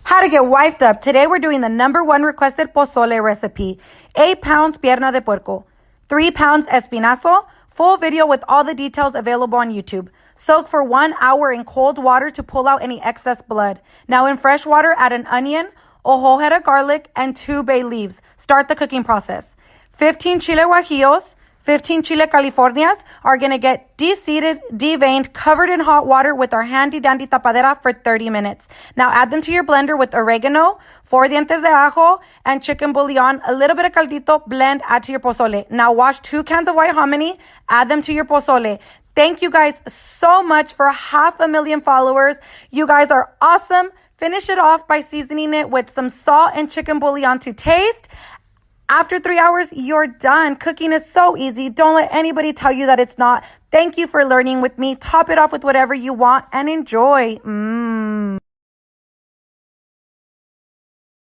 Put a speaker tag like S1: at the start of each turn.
S1: How to get wifed up. Today we're doing the #1 requested pozole recipe. 8 pounds pierna de puerco. 3 pounds espinazo. Full video with all the details available on YouTube. Soak for 1 hour in cold water to pull out any excess blood. Now in fresh water, add an onion, a whole head of garlic, and 2 bay leaves. Start the cooking process. 15 chile guajillos, 15 chile californias are going to get de-seeded, deveined, covered in hot water with our handy-dandy tapadera for 30 minutes. Now add them to your blender with oregano, 4 dientes de ajo, and chicken bouillon, a little bit of caldito, blend, add to your pozole. Now wash 2 cans of white hominy, add them to your pozole. Thank you guys so much for 500,000 followers. You guys are awesome. Finish it off by seasoning it with some salt and chicken bouillon to taste. After 3 hours, you're done. Cooking is so easy. Don't let anybody tell you that it's not. Thank you for learning with me. Top it off with whatever you want and enjoy.